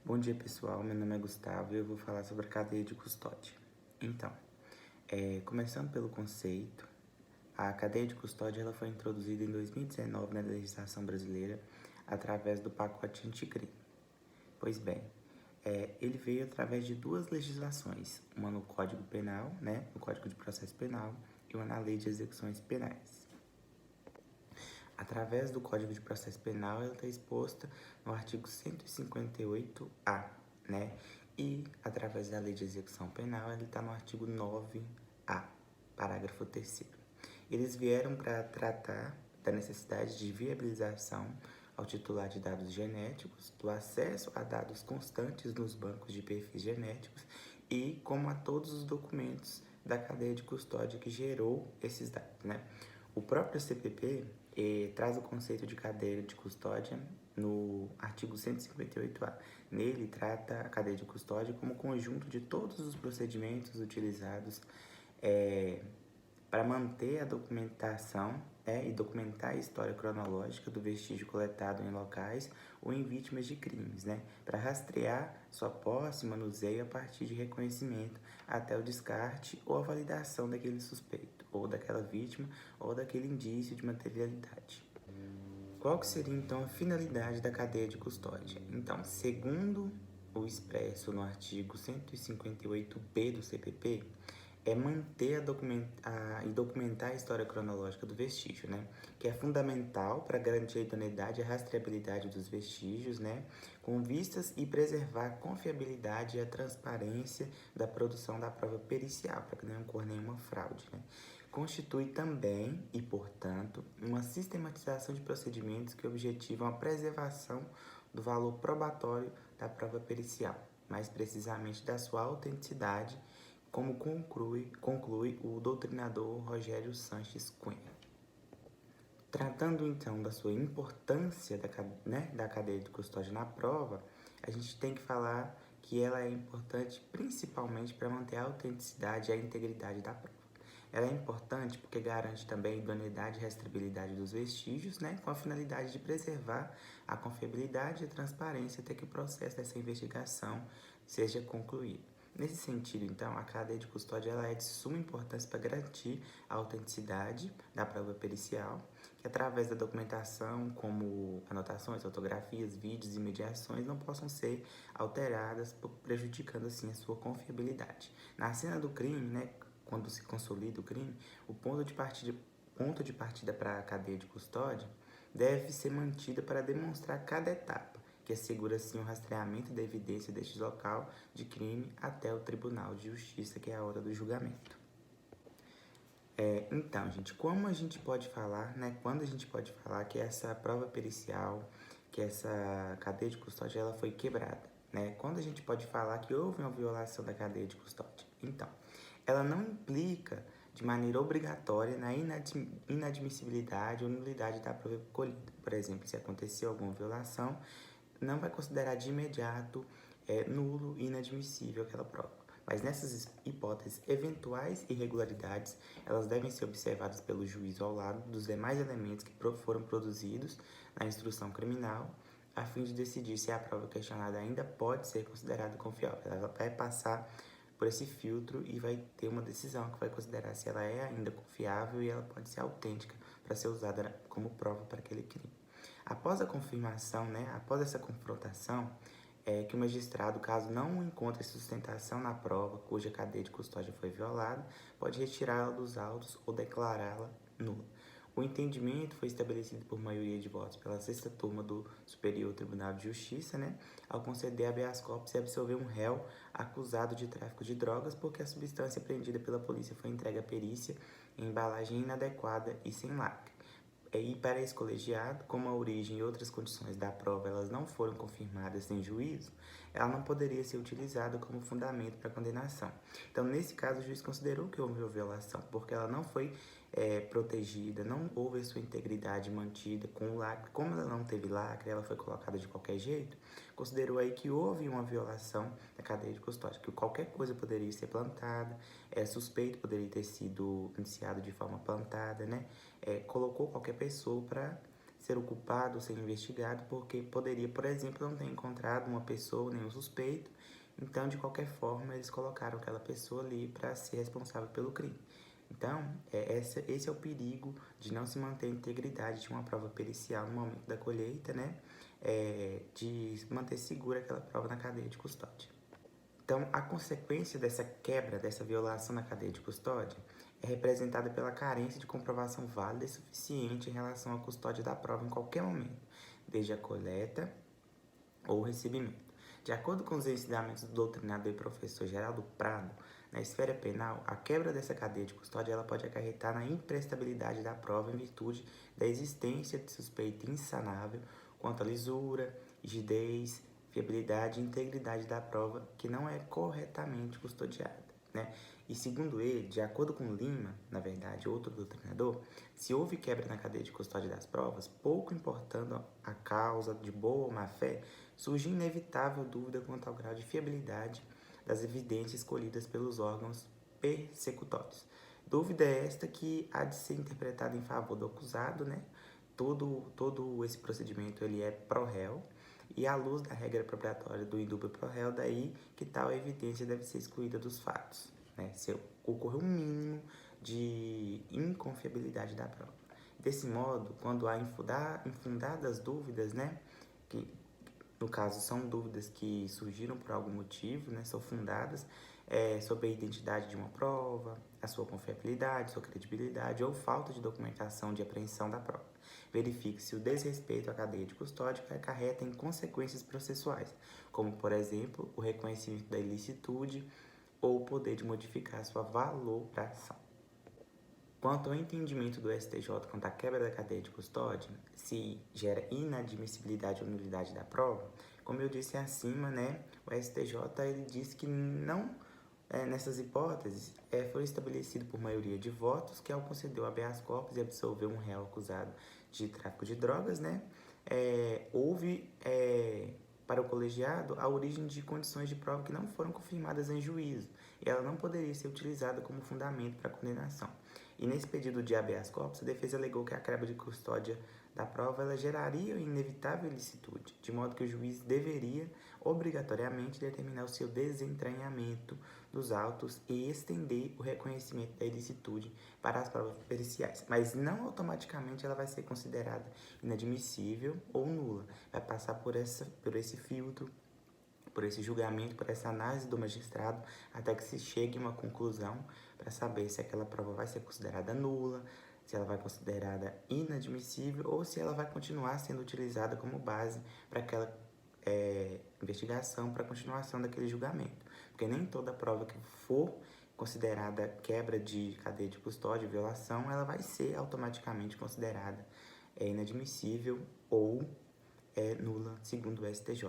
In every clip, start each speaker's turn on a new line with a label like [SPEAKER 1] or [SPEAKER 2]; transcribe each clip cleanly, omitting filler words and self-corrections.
[SPEAKER 1] Bom dia, pessoal. Meu nome é Gustavo e eu vou falar sobre a cadeia de custódia. Então, começando pelo conceito, a cadeia de custódia ela foi introduzida em 2019 na legislação brasileira através do pacote anticrime. Pois bem, ele veio através de duas legislações, uma no Código Penal, né, no Código de Processo Penal, e uma na Lei de Execuções Penais. Através do Código de Processo Penal, ela está exposta no artigo 158-A, né? E através da Lei de Execução Penal, ele está no artigo 9-A, parágrafo 3º. Eles vieram para tratar da necessidade de viabilização ao titular de dados genéticos, do acesso a dados constantes nos bancos de perfis genéticos e como a todos os documentos da cadeia de custódia que gerou esses dados, né? O próprio CPP traz o conceito de cadeia de custódia no artigo 158-A. Nele, trata a cadeia de custódia como conjunto de todos os procedimentos utilizados para manter a documentação e documentar a história cronológica do vestígio coletado em locais ou em vítimas de crimes, né? Para rastrear sua posse e manuseio a partir de reconhecimento até o descarte ou a validação daquele suspeito, ou daquela vítima, ou daquele indício de materialidade. Qual que seria, então, a finalidade da cadeia de custódia? Então, segundo o expresso no artigo 158-B do CPP, é manter e documentar a história cronológica do vestígio, né? Que é fundamental para garantir a idoneidade e a rastreabilidade dos vestígios, né? Com vistas e preservar a confiabilidade e a transparência da produção da prova pericial, para que não ocorra nenhuma fraude, né? Constitui também, e portanto, uma sistematização de procedimentos que objetivam a preservação do valor probatório da prova pericial, mais precisamente da sua autenticidade, como conclui o doutrinador Rogério Sanches Cunha. Tratando então da sua importância da cadeia de custódia na prova, a gente tem que falar que ela é importante principalmente para manter a autenticidade e a integridade da prova. Ela é importante porque garante também a idoneidade e rastreabilidade dos vestígios, né, com a finalidade de preservar a confiabilidade e a transparência até que o processo dessa investigação seja concluído. Nesse sentido, então, a cadeia de custódia ela é de suma importância para garantir a autenticidade da prova pericial, que através da documentação, como anotações, fotografias, vídeos e mediações, não possam ser alteradas, prejudicando assim a sua confiabilidade. Na cena do crime, né, quando se consolida o crime, o ponto de partida para a cadeia de custódia deve ser mantida para demonstrar cada etapa, que assegura assim o rastreamento da evidência deste local de crime até o Tribunal de Justiça, que é a hora do julgamento. Então, gente, como a gente pode falar, né? Quando a gente pode falar que essa prova pericial, que essa cadeia de custódia, ela foi quebrada, né? Quando a gente pode falar que houve uma violação da cadeia de custódia? Então, ela não implica de maneira obrigatória na inadmissibilidade ou nulidade da prova colhida. Por exemplo, se aconteceu alguma violação, não vai considerar de imediato nulo e inadmissível aquela prova. Mas nessas hipóteses, eventuais irregularidades, elas devem ser observadas pelo juiz ao lado dos demais elementos que foram produzidos na instrução criminal, a fim de decidir se a prova questionada ainda pode ser considerada confiável. Ela vai passar por esse filtro e vai ter uma decisão que vai considerar se ela é ainda confiável e ela pode ser autêntica para ser usada como prova para aquele crime. Após a confirmação, após essa confrontação, que o magistrado, caso não encontre sustentação na prova cuja cadeia de custódia foi violada, pode retirá-la dos autos ou declará-la nula. O entendimento foi estabelecido por maioria de votos pela sexta turma do Superior Tribunal de Justiça, ao conceder habeas corpus e absolver um réu acusado de tráfico de drogas porque a substância apreendida pela polícia foi entregue à perícia em embalagem inadequada e sem lacre. E para esse colegiado, como a origem e outras condições da prova elas não foram confirmadas em juízo, ela não poderia ser utilizada como fundamento para condenação. Então, nesse caso, o juiz considerou que houve uma violação, porque ela não foi protegida, não houve a sua integridade mantida com o lacre. Como ela não teve lacre, ela foi colocada de qualquer jeito, considerou aí que houve uma violação da cadeia de custódia, que qualquer coisa poderia ser plantada, suspeito poderia ter sido indiciado de forma plantada, colocou qualquer pessoa para ser o culpado, ser investigado, porque poderia, por exemplo, não ter encontrado uma pessoa, nenhum suspeito. Então, de qualquer forma, eles colocaram aquela pessoa ali para ser responsável pelo crime. Então, esse é o perigo de não se manter a integridade de uma prova pericial no momento da colheita, né? De manter segura aquela prova na cadeia de custódia. Então, a consequência dessa quebra, dessa violação na cadeia de custódia, é representada pela carência de comprovação válida e suficiente em relação à custódia da prova em qualquer momento, desde a coleta ou o recebimento. De acordo com os ensinamentos do doutrinador e professor Geraldo Prado, na esfera penal, a quebra dessa cadeia de custódia ela pode acarretar na imprestabilidade da prova em virtude da existência de suspeita insanável quanto à lisura, rigidez, fiabilidade e integridade da prova que não é corretamente custodiada, né? E segundo ele, de acordo com Lima, na verdade, outro doutrinador, se houve quebra na cadeia de custódia das provas, pouco importando a causa de boa ou má fé, surge inevitável dúvida quanto ao grau de fiabilidade das evidências escolhidas pelos órgãos persecutórios. Dúvida esta que há de ser interpretada em favor do acusado, né? Todo esse procedimento ele é pró-réu, e à luz da regra probatória do indúbio pró-réu, daí que tal evidência deve ser excluída dos fatos, né? Se ocorrer um mínimo de inconfiabilidade da prova. Desse modo, quando há infundadas dúvidas, né, que no caso são dúvidas que surgiram por algum motivo, né, são fundadas, sobre a identidade de uma prova, a sua confiabilidade, sua credibilidade ou falta de documentação de apreensão da prova. Verifique-se o desrespeito à cadeia de custódia que acarreta em consequências processuais, como, por exemplo, o reconhecimento da ilicitude ou o poder de modificar sua valoração. Quanto ao entendimento do STJ quanto à quebra da cadeia de custódia, se gera inadmissibilidade ou nulidade da prova, como eu disse acima, né, o STJ ele disse que não, nessas hipóteses, foi estabelecido por maioria de votos que, ao conceder o habeas corpus e absolver um réu acusado de tráfico de drogas, né, houve para o colegiado a origem de condições de prova que não foram confirmadas em juízo, e ela não poderia ser utilizada como fundamento para a condenação. E nesse pedido de habeas corpus, a defesa alegou que a quebra de custódia da prova ela geraria inevitável ilicitude, de modo que o juiz deveria obrigatoriamente determinar o seu desentranhamento dos autos e estender o reconhecimento da ilicitude para as provas periciais, mas não automaticamente ela vai ser considerada inadmissível ou nula, vai passar por esse filtro, por esse julgamento, por essa análise do magistrado, até que se chegue a uma conclusão para saber se aquela prova vai ser considerada nula, se ela vai ser considerada inadmissível ou se ela vai continuar sendo utilizada como base para aquela investigação, para a continuação daquele julgamento. Porque nem toda prova que for considerada quebra de cadeia de custódia, violação, ela vai ser automaticamente considerada inadmissível ou nula, segundo o STJ,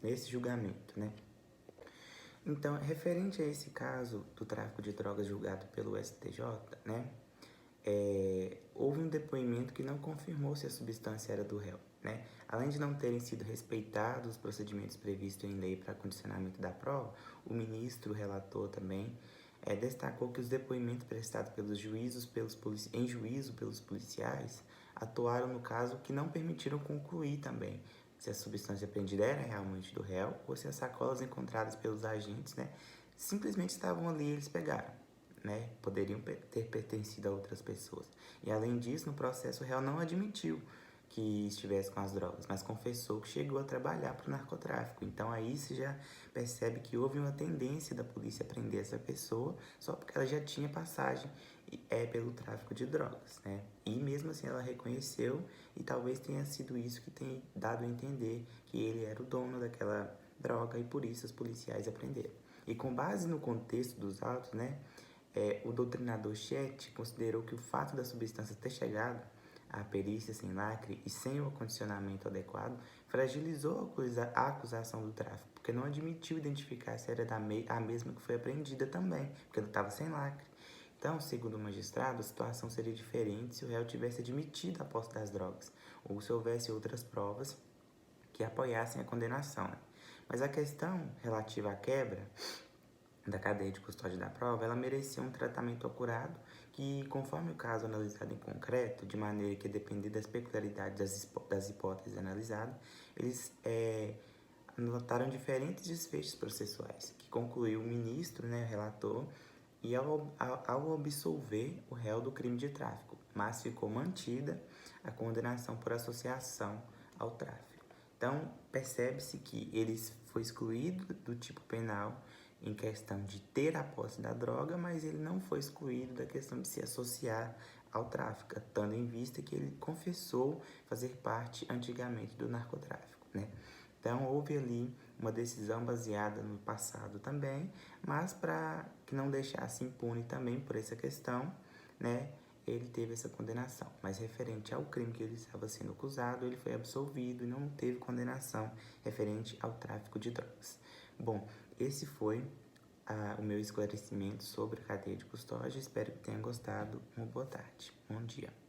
[SPEAKER 1] nesse julgamento, né? Então, referente a esse caso do tráfico de drogas julgado pelo STJ, né, houve um depoimento que não confirmou se a substância era do réu, né? Além de não terem sido respeitados os procedimentos previstos em lei para condicionamento da prova, o ministro relator também destacou que os depoimentos prestados pelos juízos em juízo pelos policiais atuaram no caso que não permitiram concluir também se a substância apreendida era realmente do réu ou se as sacolas encontradas pelos agentes, né, simplesmente estavam ali e eles pegaram, né, poderiam ter pertencido a outras pessoas. E além disso, no processo o réu não admitiu que estivesse com as drogas, mas confessou que chegou a trabalhar para o narcotráfico. Então aí você já percebe que houve uma tendência da polícia prender essa pessoa só porque ela já tinha passagem pelo tráfico de drogas, né? E mesmo assim ela reconheceu e talvez tenha sido isso que tenha dado a entender que ele era o dono daquela droga e por isso os policiais aprenderam. E com base no contexto dos autos, né, o doutrinador Chet considerou que o fato da substância ter chegado à perícia sem lacre e sem o acondicionamento adequado fragilizou a acusação do tráfico, porque não admitiu identificar se era a mesma que foi apreendida também, porque ela estava sem lacre. Então, segundo o magistrado, a situação seria diferente se o réu tivesse admitido a posse das drogas, ou se houvesse outras provas que apoiassem a condenação, né? Mas a questão relativa à quebra da cadeia de custódia da prova, ela merecia um tratamento acurado que, conforme o caso analisado em concreto, de maneira que depender das peculiaridades das hipóteses analisadas, eles anotaram diferentes desfechos processuais, que concluiu o ministro, né, o relator, e ao absolver o réu do crime de tráfico, mas ficou mantida a condenação por associação ao tráfico. Então, percebe-se que ele foi excluído do tipo penal em questão de ter a posse da droga, mas ele não foi excluído da questão de se associar ao tráfico, tendo em vista que ele confessou fazer parte antigamente do narcotráfico, né? Então, houve ali uma decisão baseada no passado também, mas para que não deixasse impune também por essa questão, né, ele teve essa condenação. Mas referente ao crime que ele estava sendo acusado, ele foi absolvido e não teve condenação referente ao tráfico de drogas. Bom, esse foi o meu esclarecimento sobre a cadeia de custódia. Espero que tenha gostado. Uma boa tarde. Bom dia.